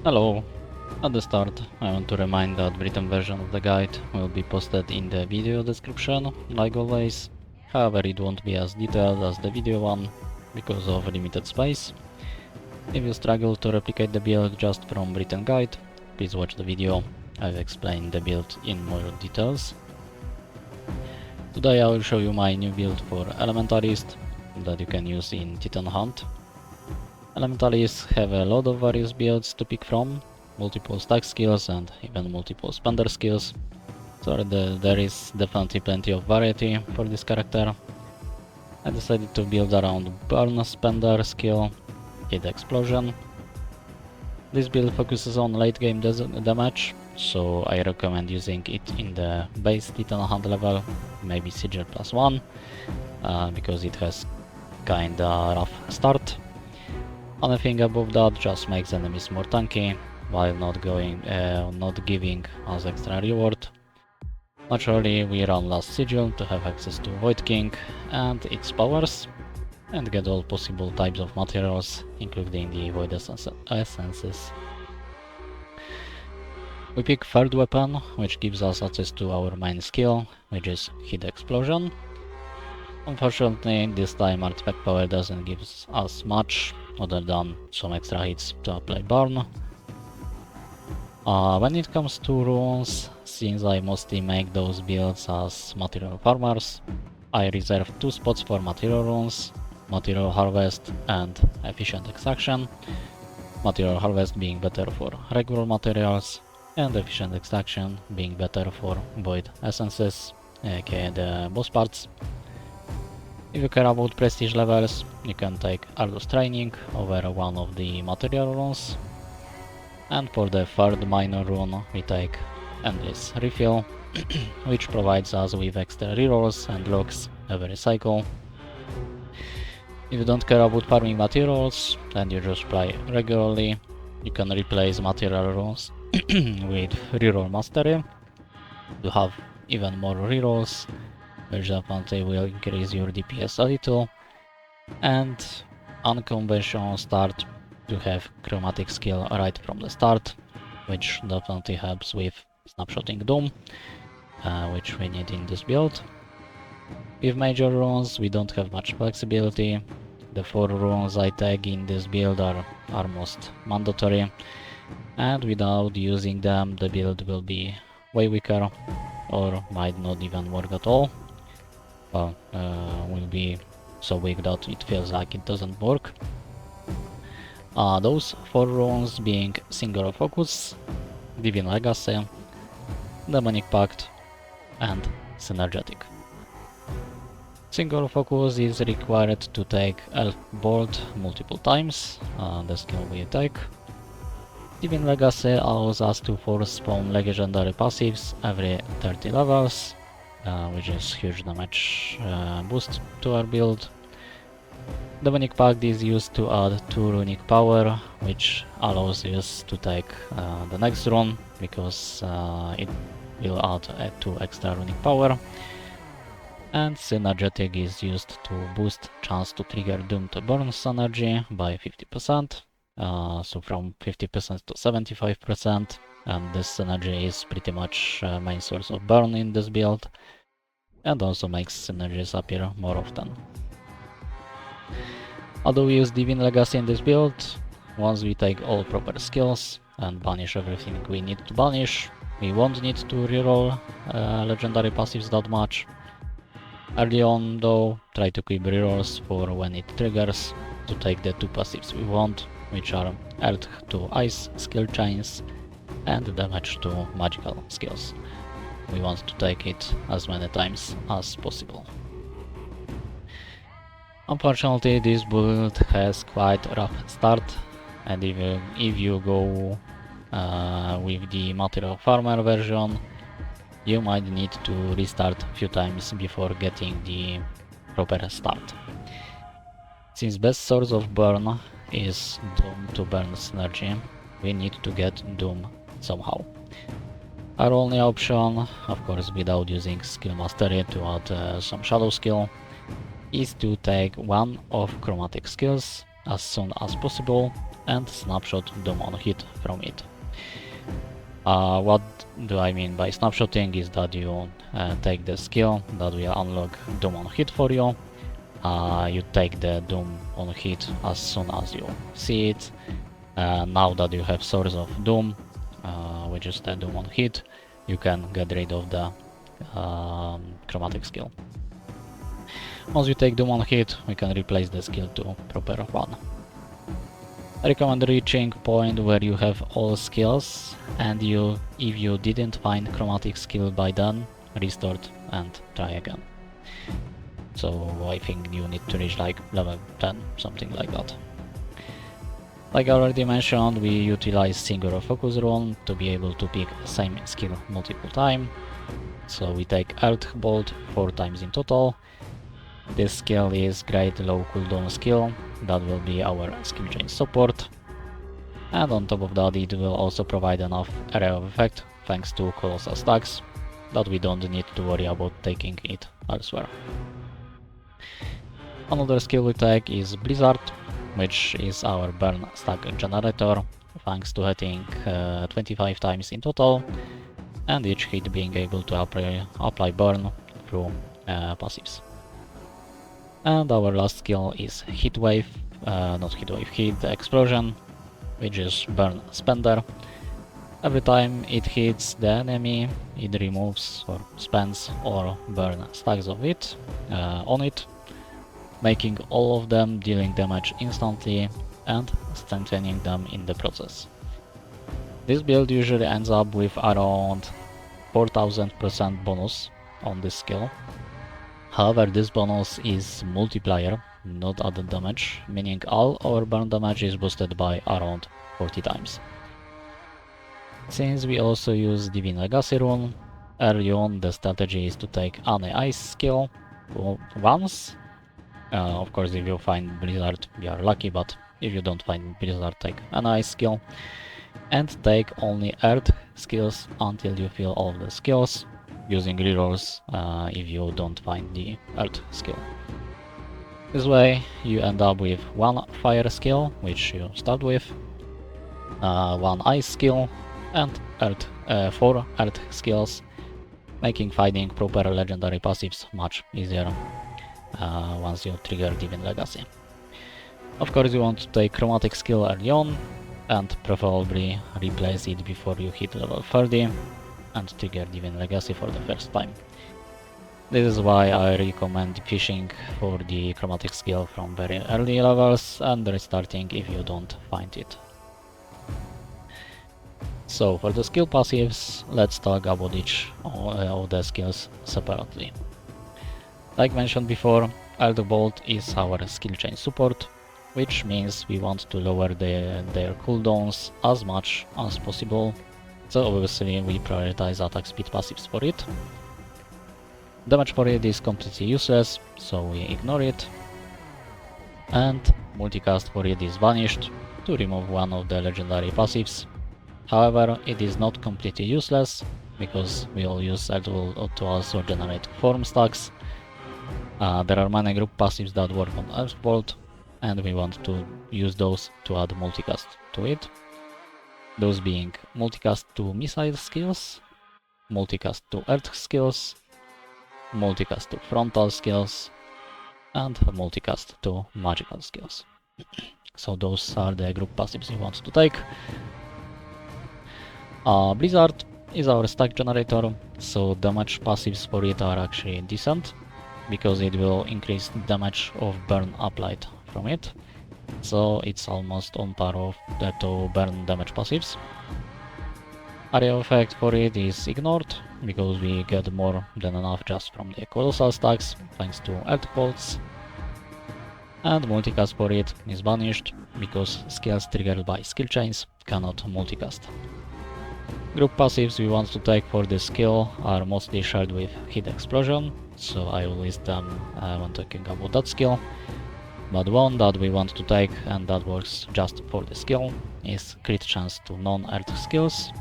Hello. At the start, I want to remind that written version of the guide will be posted in the video description, like always. However, it won't be as detailed as the video one, because of limited space. If you struggle to replicate the build just from written guide, please watch the video. I've explained the build in more details. Today I will show you my new build for Elementalist that you can use in Titan Hunt. Elementalists have a lot of various builds to pick from, multiple stack skills and even multiple spender skills, so there is definitely plenty of variety for this character. I decided to build around burn spender skill, hit explosion. This build focuses on late game damage, so I recommend using it in the base Titan Hunt level, maybe Sigil +1, because it has kinda rough start. Anything above that just makes enemies more tanky, while not giving us extra reward. Naturally, we run last Sigil to have access to Void King and its powers, and get all possible types of materials, including the Void Essences. We pick third weapon, which gives us access to our main skill, which is Hit Explosion. Unfortunately, this time artifact power doesn't give us much, other than some extra hits to apply burn. When it comes to runes, since I mostly make those builds as material farmers, I reserve 2 spots for material runes, material harvest and efficient extraction. Material harvest being better for regular materials, and efficient extraction being better for void essences, aka the boss parts. If you care about prestige levels, you can take Arduous Training over one of the material runes. And for the third minor rune, we take Endless Refill, which provides us with extra rerolls and locks every cycle. If you don't care about farming materials and you just play regularly, you can replace material runes with reroll mastery to have even more rerolls, which definitely will increase your DPS a little, and unconventional start to have Chromatic Skill right from the start, which definitely helps with snapshotting Doom, which we need in this build. With major runes we don't have much flexibility. The 4 runes I tag in this build are almost mandatory, and without using them the build will be way weaker, or might not even work at all. Will be so weak that it feels like it doesn't work. Those 4 runes being Singular Focus, Divine Legacy, Demonic Pact and Synergetic. Singular Focus is required to take Elf Bolt multiple times, the skill we take. Divine Legacy allows us to force spawn legendary passives every 30 levels, which is huge damage boost to our build. Demonic Pact is used to add 2 runic power, which allows us to take the next rune, because it will add 2 extra runic power. And Synergetic is used to boost chance to trigger Doom to Burn synergy by 50%, so from 50% to 75%, and this synergy is pretty much main source of burn in this build, and also makes synergies appear more often. Although we use Divine Legacy in this build, once we take all proper skills and banish everything we need to banish, we won't need to reroll legendary passives that much. Early on though, try to keep rerolls for when it triggers to take the 2 passives we want, which are Earth to Ice skill chains and damage to magical skills. We want to take it as many times as possible. Unfortunately, this build has quite a rough start, and if you go with the material farmer version, you might need to restart a few times before getting the proper start. Since best source of burn is Doom to burn synergy, we need to get Doom somehow. Our only option, of course without using skill mastery to add some shadow skill, is to take one of Chromatic Skills as soon as possible and snapshot Doom on hit from it. What do I mean by snapshotting is that you take the skill that will unlock Doom on hit for you. You take the Doom on hit as soon as you see it. Now that you have source of Doom, which is the Doom on hit, you can get rid of the Chromatic Skill. Once you take Doom on hit, we can replace the skill to proper one. I recommend reaching point where you have all skills, and if you didn't find Chromatic Skill by then, restart and try again. So I think you need to reach like level 10, something like that. Like I already mentioned, we utilize Singular Focus Rune to be able to pick the same skill multiple times. So we take Earth Bolt 4 times in total. This skill is great low cooldown skill that will be our skill chain support. And on top of that, it will also provide enough area of effect thanks to Collosal stacks that we don't need to worry about taking it elsewhere. Another skill we take is Blizzard, which is our burn stack generator, thanks to hitting 25 times in total, and each hit being able to apply burn through passives. And our last skill is Heat Explosion, which is burn spender. Every time it hits the enemy, it removes or spends or burn stacks of it on it, making all of them dealing damage instantly and strengthening them in the process. This build usually ends up with around 4000% bonus on this skill. However, this bonus is multiplier, not added damage, meaning all our burn damage is boosted by around 40 times. Since we also use Divine Legacy Rune, early on the strategy is to take an ice skill once. Of course, if you find Blizzard, you are lucky, but if you don't find Blizzard, take an ice skill. And take only Earth skills until you fill all of the skills, using rerolls if you don't find the Earth skill. This way you end up with one Fire skill, which you start with, one Ice skill, and 4 Earth skills, making finding proper legendary passives much easier once you trigger Divine Legacy. Of course, you want to take Chromatic Skill early on, and preferably replace it before you hit level 30 and trigger Divine Legacy for the first time. This is why I recommend fishing for the Chromatic Skill from very early levels and restarting if you don't find it. So for the skill passives, let's talk about each of the skills separately. Like mentioned before, Earth Bolt is our skill chain support, which means we want to lower their cooldowns as much as possible, so obviously we prioritize attack speed passives for it. Damage for it is completely useless, so we ignore it. And Multicast for it is banished to remove one of the legendary passives. However, it is not completely useless, because we all use Earth Bolt to also generate form stacks. There are many group passives that work on Earth Bolt, and we want to use those to add Multicast to it. Those being Multicast to missile skills, Multicast to Earth skills, Multicast to Frontal skills, and Multicast to magical skills. So those are the group passives you want to take. Blizzard is our stack generator, so damage passives for it are actually decent, because it will increase damage of burn applied from it, so it's almost on par of the two burn damage passives. Area effect for it is ignored, because we get more than enough just from the Collosal stacks, thanks to Earth Bolts. And Multicast for it is banished, because skills triggered by skill chains cannot multicast. Group passives we want to take for this skill are mostly shared with Heat Explosion, so I will list them when talking about that skill. But one that we want to take, and that works just for the skill, is crit chance to non-Earth skills,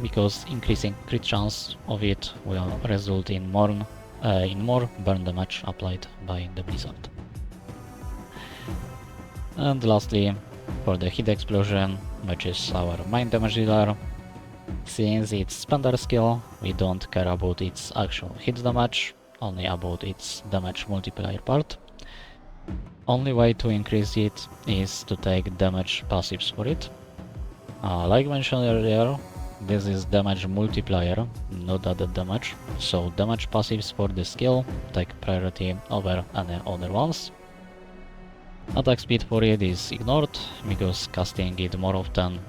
because increasing crit chance of it will result in more burn damage applied by the Blizzard. And lastly, For the hit explosion, which is our main damage dealer, since it's spender skill, we don't care about its actual hit damage, only about its damage multiplier part. Only way to increase it is to take damage passives for it. Like mentioned earlier, this is damage multiplier, not added damage, so damage passives for the skill take priority over any other ones. Attack speed for it is ignored, because casting it more often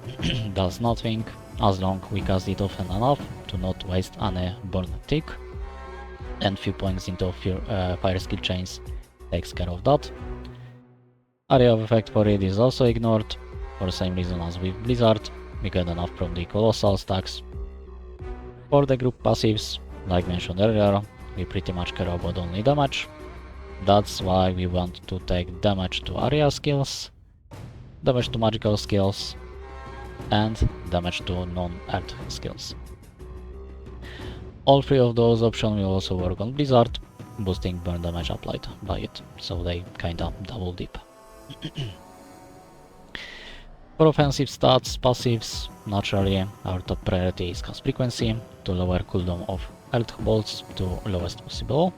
does nothing, as long we cast it often enough to not waste any burn tick, and few points into fire skill chains takes care of that. Area of effect for it is also ignored, for the same reason as with Blizzard, we get enough from the Collosal stacks. For the group passives, like mentioned earlier, we pretty much care about only damage. That's why we want to take damage to area skills, damage to magical skills, and damage to non-earth skills. All three of those options will also work on Blizzard, boosting burn damage applied by it, so they kinda double dip. For offensive stats, passives, naturally our top priority is cast frequency, to lower cooldown of earth bolts to lowest possible.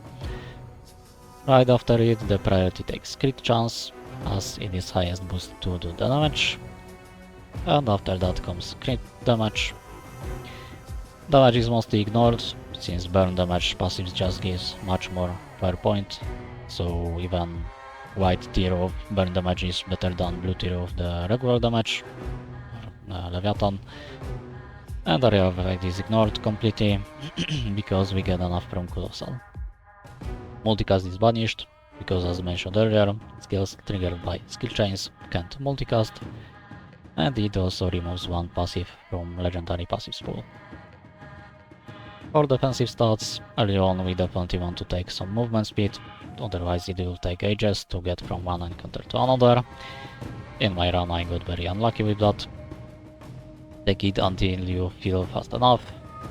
Right after it, the priority takes crit chance, as it is highest boost to do damage. And after that comes crit damage. Damage is mostly ignored, since burn damage passives just gives much more fire point, so even white tier of burn damage is better than blue tier of the regular damage, or Leviathan. And area of effect is ignored completely, because we get enough from Collosal. Multicast is banished, because as mentioned earlier, skills triggered by skill chains can't multicast, and it also removes one passive from legendary passives pool. For defensive stats, early on we definitely want to take some movement speed, otherwise it will take ages to get from one encounter to another. In my run I got very unlucky with that. Take it until you feel fast enough,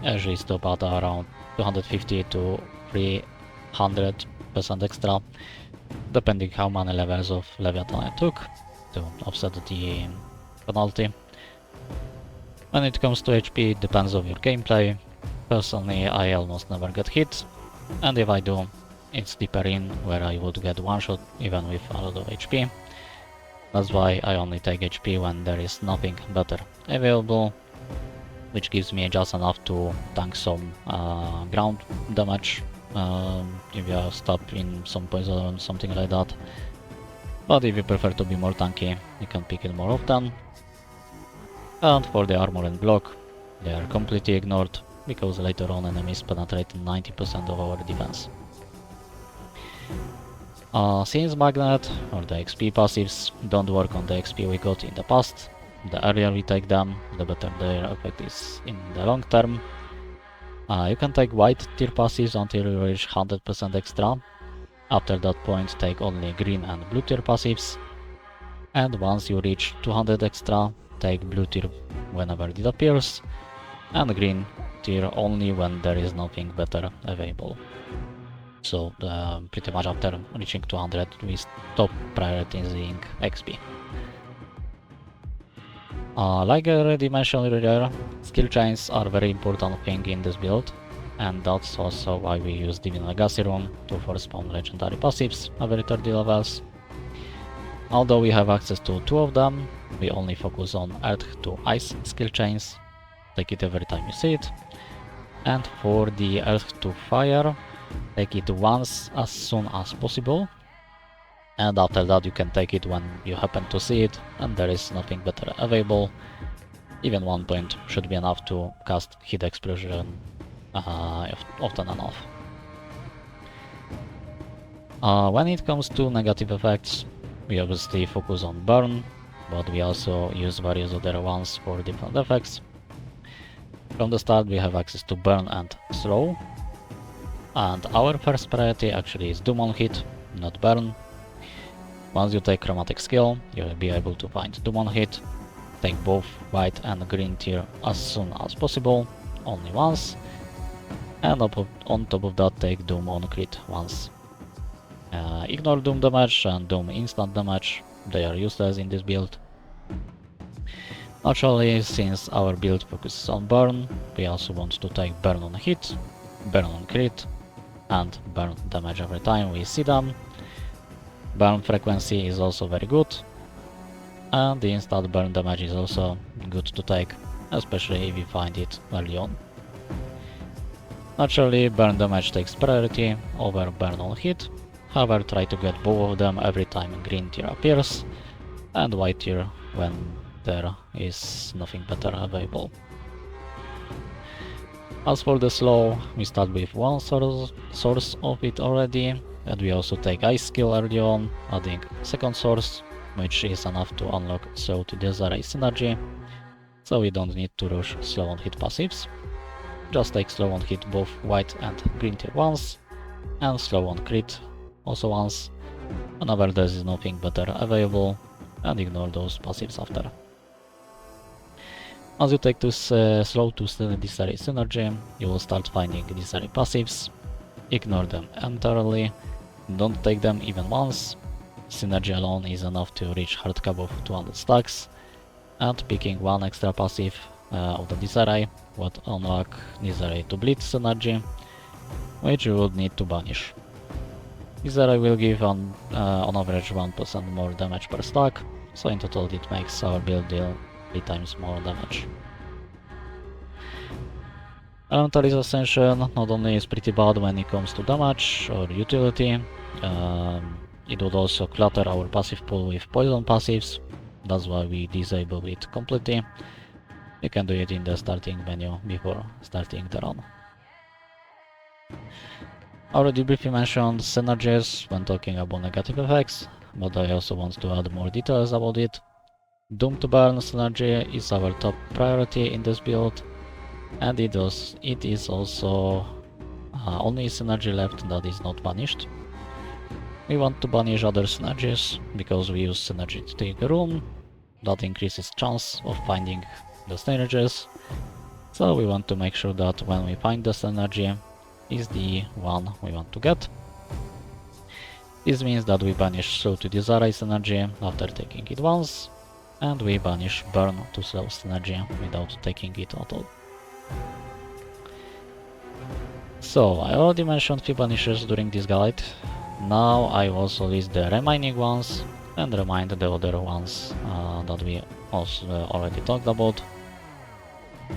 usually stop at around 250 to 300% extra, depending how many levels of Leviathan I took, to offset the penalty. When it comes to HP, it depends on your gameplay. Personally, I almost never get hit, and if I do, it's deeper in, where I would get one shot even with a lot of HP. That's why I only take HP when there is nothing better available, which gives me just enough to tank some ground damage if you are stuck in some poison or something like that. But if you prefer to be more tanky, you can pick it more often. And for the armor and block, they are completely ignored, because later on enemies penetrate 90% of our defense. Since Magnet or the XP passives don't work on the XP we got in the past, the earlier we take them, the better their effect is in the long term. You can take white tier passives until you reach 100% extra. After that point, take only green and blue tier passives. And once you reach 200 extra, take blue tier whenever it appears, and green tier only when there is nothing better available. So pretty much after reaching 200 we stop prioritizing XP. Like I already mentioned earlier, skill chains are a very important thing in this build, and that's also why we use Divine Legacy Rune to force spawn legendary passives every 30 levels. Although we have access to two of them, we only focus on Earth to Ice skill chains, take it every time you see it. And for the Earth to Fire, take it once as soon as possible, and after that you can take it when you happen to see it and there is nothing better available. Even 1 point should be enough to cast Heat Explosion often enough. When it comes to negative effects, we obviously focus on Burn, but we also use various other ones for different effects. From the start we have access to Burn and Slow, and our first priority actually is Doom on Hit, not Burn. Once you take Chromatic Skill, you will be able to find Doom on Hit, take both white and green tier as soon as possible, only once, and on top of that take Doom on Crit once. Ignore Doom damage and Doom instant damage, they are useless in this build. Naturally, since our build focuses on burn, we also want to take burn on hit, burn on crit, and burn damage every time we see them. Burn frequency is also very good, and the instant burn damage is also good to take, especially if we find it early on. Naturally, burn damage takes priority over burn on hit, however try to get both of them every time green tier appears, and white tier when there is nothing better available. As for the slow, we start with one source of it already, and we also take ice skill early on, adding second source, which is enough to unlock slow to disarray synergy, so we don't need to rush slow on hit passives. Just take slow on hit both white and green tier once, and slow on crit also once, whenever there is nothing better available, and ignore those passives after. As you take to slow to disarray synergy, you will start finding disarray passives. Ignore them entirely, don't take them even once. Synergy alone is enough to reach hard cap of 200 stacks, and picking one extra passive of the disarray would unlock disarray to bleed synergy, which you would need to banish. Disarray will give on average 1% more damage per stack, so in total it makes our build deal 3 times more damage. Elementalist Ascension not only is pretty bad when it comes to damage or utility, it would also clutter our passive pool with poison passives, that's why we disable it completely. You can do it in the starting menu before starting the run. Already briefly mentioned synergies when talking about negative effects, but I also want to add more details about it. Doom to Burn synergy is our top priority in this build, and it is also only synergy left that is not banished. We want to banish other synergies because we use synergy to take a Rune, that increases chance of finding the synergies, so we want to make sure that when we find the synergy is the one we want to get. This means that we banish slow to disarray synergy after taking it once, and we banish burn to slow synergy without taking it at all. So I already mentioned few banishes during this guide. Now I also list the remaining ones and remind the other ones that we also already talked about.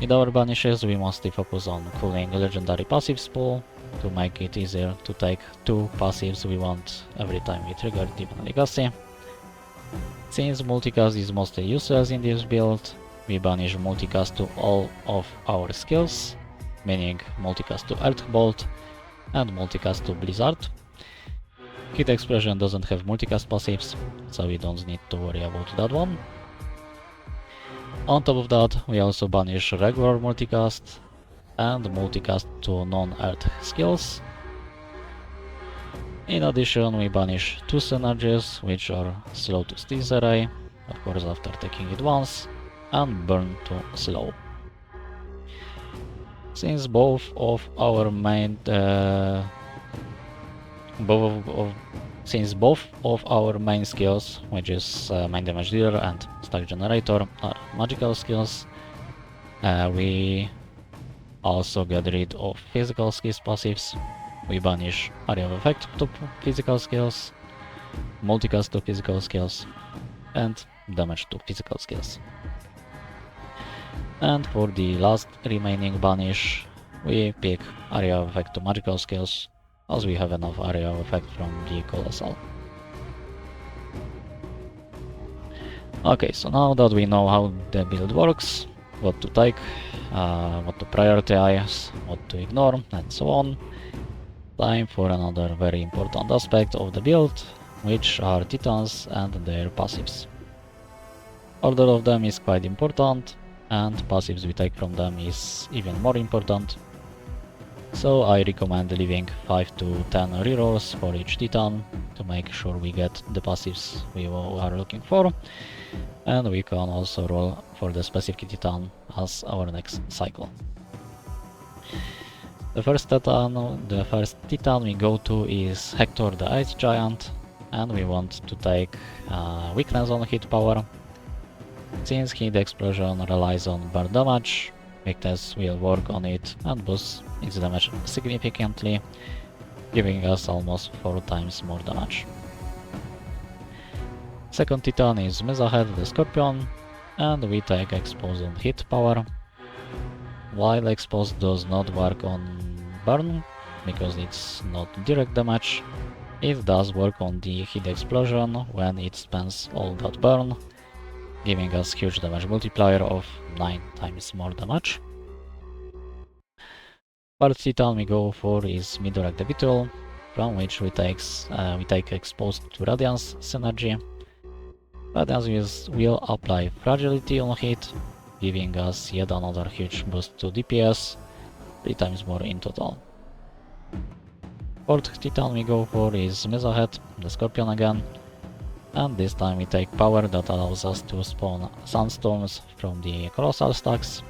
With our banishes we mostly focus on cooling legendary passives pool to make it easier to take 2 passives we want every time we trigger Demon Legacy. Since Multicast is mostly useless in this build, we banish Multicast to all of our skills, meaning Multicast to Earth Bolt and Multicast to Blizzard. Hit Explosion doesn't have Multicast passives, so we don't need to worry about that one. On top of that, we also banish regular Multicast and Multicast to non-Earth skills. In addition, we banish 2 synergies, which are slow to disarray, of course after taking it once, and burn to slow. Since both of our main skills, which is main damage dealer and stack generator, are magical skills, we also get rid of physical skills passives. We banish area of effect to physical skills, multicast to physical skills, and damage to physical skills. And for the last remaining banish, we pick area of effect to magical skills, as we have enough area of effect from the Collosal. Okay, so now that we know how the build works, what to take, what to prioritize, what to ignore, and so on, time for another very important aspect of the build, which are Titans and their passives. Order of them is quite important, and passives we take from them is even more important. So I recommend leaving 5 to 10 rerolls for each Titan to make sure we get the passives we are looking for, and we can also roll for the specific Titan as our next cycle. The first Titan we go to is Hector the Ice Giant, and we want to take weakness on hit power. Since Hit Explosion relies on burn damage, Weakness will work on it and boost its damage significantly, giving us almost 4 times more damage. Second Titan is Mesahead the Scorpion, and we take Expose on hit power. While Expose does not work on burn, because it's not direct damage, it does work on the hit explosion when it spends all that burn, giving us huge damage multiplier of 9 times more damage. Third Titan we go for is Midorek the Beetle, from which we take Exposed to Radiance synergy. Radiance will apply Fragility on hit, giving us yet another huge boost to DPS, 3 times more in total. Fourth Titan we go for is Mesahead, the Scorpion again, and this time we take power that allows us to spawn Sunstones from the Collosal stacks.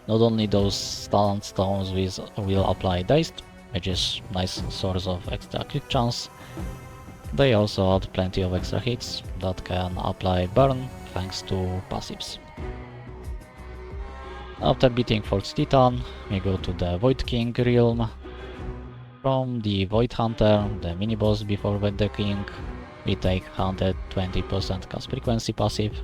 Not only those Sunstones will apply Dazed, which is nice source of extra crit chance, they also add plenty of extra hits that can apply burn thanks to passives. After beating 4th Titan, we go to the Void King realm. From the Void Hunter, the mini-boss before the King, we take 120% cast frequency passive,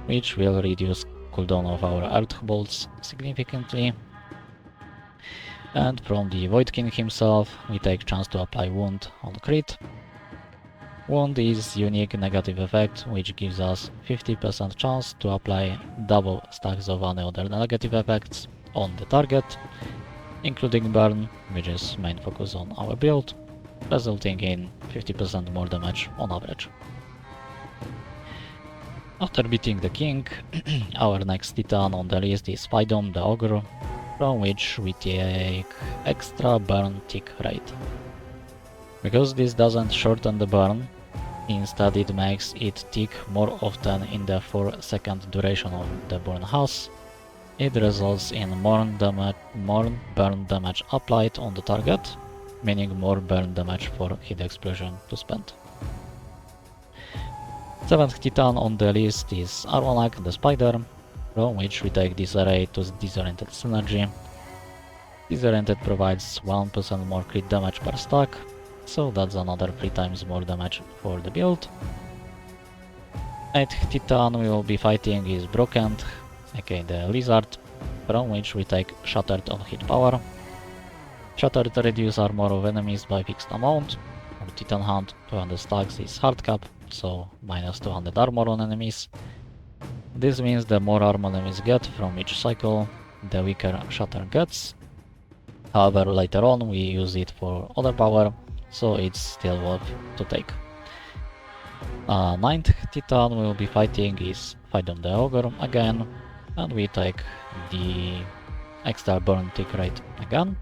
which will reduce cooldown of our Earth Bolts significantly. And from the Void King himself, we take chance to apply Wound on crit. Wound is unique negative effect, which gives us 50% chance to apply double stacks of any other negative effects on the target, including burn, which is main focus on our build, resulting in 50% more damage on average. After beating the King, our next Titan on the list is Spydom the Ogre, from which we take extra burn tick rate. Because this doesn't shorten the burn, instead it makes it tick more often in the 4-second duration of the burn has. It results in more burn damage applied on the target, meaning more burn damage for hit explosion to spend. 7th Titan on the list is Armonak the Spider, from which we take Disarray to Disoriented synergy. Disoriented provides 1% more crit damage per stack, so that's another 3 times more damage for the build. 8th Titan we will be fighting is Brokend, aka the Lizard, from which we take Shattered on hit power. Shattered reduce armor of enemies by fixed amount. For Titan Hunt, 200 stacks is hard cap, so minus 200 armor on enemies. This means the more armor enemies get from each cycle, the weaker Shatter gets. However, later on we use it for other power, so it's still worth to take. 9th Titan we will be fighting is Spydom the Ogre again, and we take the extra burn tick rate again.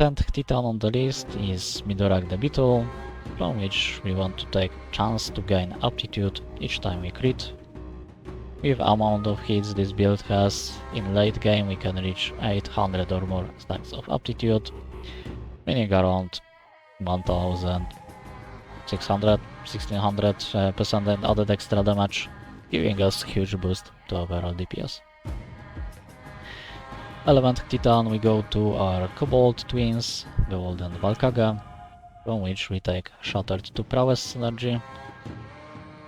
10th Titan on the list is Midorek the Beetle, from which we want to take chance to gain aptitude each time we crit. With amount of hits this build has, in late game we can reach 800 or more stacks of aptitude, meaning around 1600, 1600% added extra damage, giving us huge boost to overall DPS. 11th Titan we go to our Kobold twins, Gold and Valkaga, from which we take Shattered to Prowess synergy.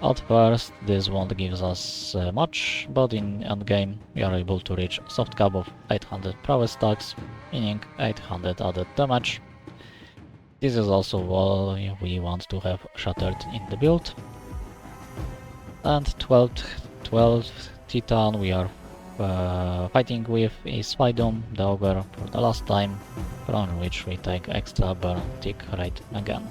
At first this won't give us much, but in endgame we are able to reach soft cap of 800 Prowess stacks, meaning 800 added damage. This is also why we want to have Shattered in the build. And 12th Titan we are fighting with is Spydom the Ogre for the last time, from which we take extra burn tick rate again.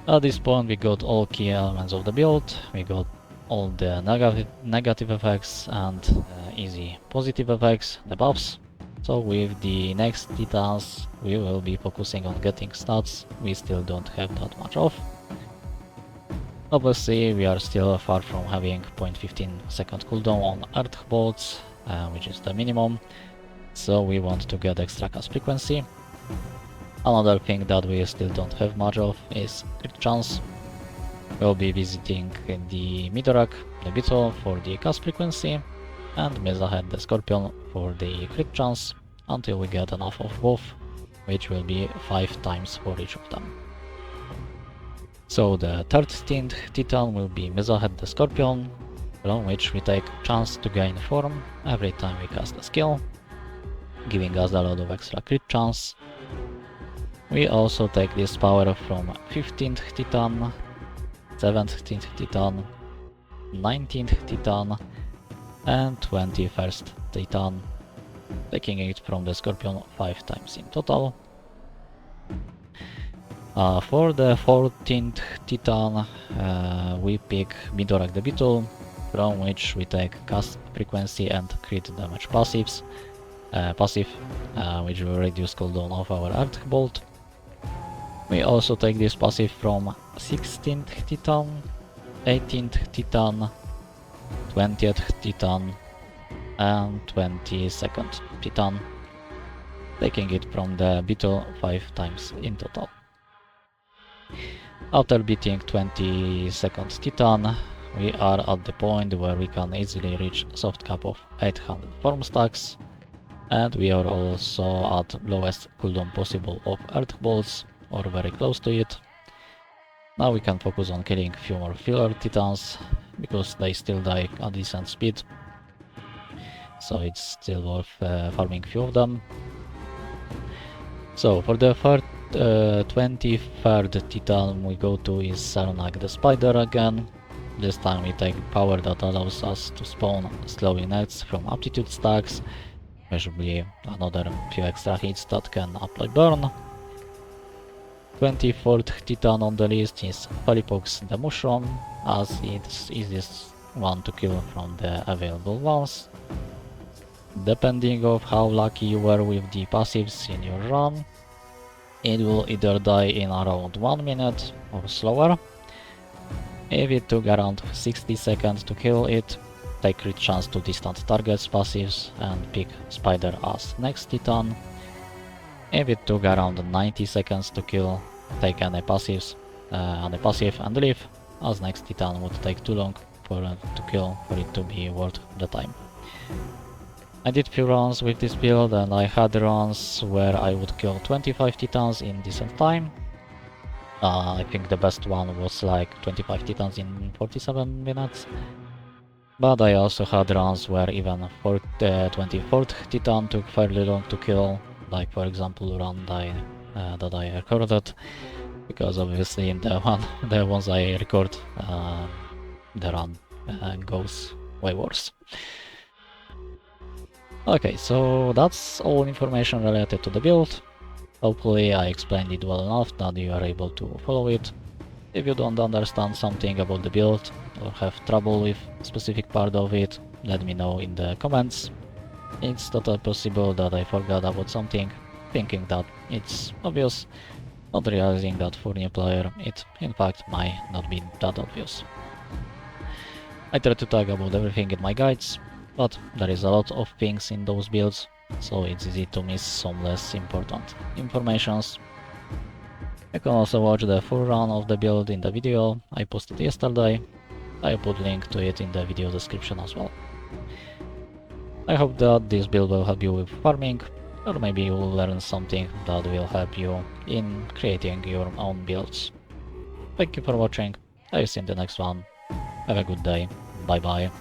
At this point we got all key elements of the build, we got all the negative effects and easy positive effects, the buffs. So with the next Titans we will be focusing on getting stats we still don't have that much of. Obviously we are still far from having 0.15 second cooldown on Earth Bolts, which is the minimum, so we want to get extra cast frequency. Another thing that we still don't have much of is crit chance. We'll be visiting the Midorak, the Beetle for the cast frequency, and Mezahead the Scorpion for the crit chance, until we get enough of both, which will be 5 times for each of them. So the 13th Titan will be Mezahead the Scorpion, from which we take chance to gain form every time we cast a skill, giving us a lot of extra crit chance. We also take this power from 15th Titan, 17th Titan, 19th Titan, and 21st Titan, taking it from the Scorpion 5 times in total. For the 14th Titan, we pick Midorak the Beetle, from which we take cast frequency and crit damage passive, which will reduce cooldown of our Earth Bolt. We also take this passive from 16th Titan, 18th Titan, 20th Titan, and 22nd Titan, taking it from the Beetle 5 times in total. After beating 22nd Titan, we are at the point where we can easily reach soft cap of 800 form stacks, and we are also at lowest cooldown possible of Earth Bolts, or very close to it. Now we can focus on killing few more filler Titans, because they still die at decent speed, so it's still worth farming few of them. So for the 23rd Titan we go to is Sarnak the Spider again. This time we take power that allows us to spawn slowly nets from aptitude stacks, which will be another few extra hits that can apply burn. 24th Titan on the list is Polypox the Mushroom, as it's easiest one to kill from the available ones. Depending on how lucky you were with the passives in your run, it will either die in around 1 minute or slower. If it took around 60 seconds to kill it, take crit chance to distant targets passives and pick Spider as next Titan. If it took around 90 seconds to kill, take any passive and leave, as next Titan would take too long to kill for it to be worth the time. I did few runs with this build, and I had runs where I would kill 25 Titans in decent time. I think the best one was like 25 Titans in 47 minutes. But I also had runs where even 24th Titan took fairly long to kill, like for example run that I recorded, because obviously in the ones I record, the run goes way worse. Okay, so that's all information related to the build. Hopefully I explained it well enough that you are able to follow it. If you don't understand something about the build or have trouble with a specific part of it, let me know in the comments. It's totally possible that I forgot about something, thinking that it's obvious, not realizing that for new player it in fact might not be that obvious. I try to talk about everything in my guides, but there is a lot of things in those builds, so it's easy to miss some less important informations. You can also watch the full run of the build in the video I posted yesterday. I put link to it in the video description as well. I hope that this build will help you with farming, or maybe you will learn something that will help you in creating your own builds. Thank you for watching, I will see you in the next one. Have a good day, bye bye.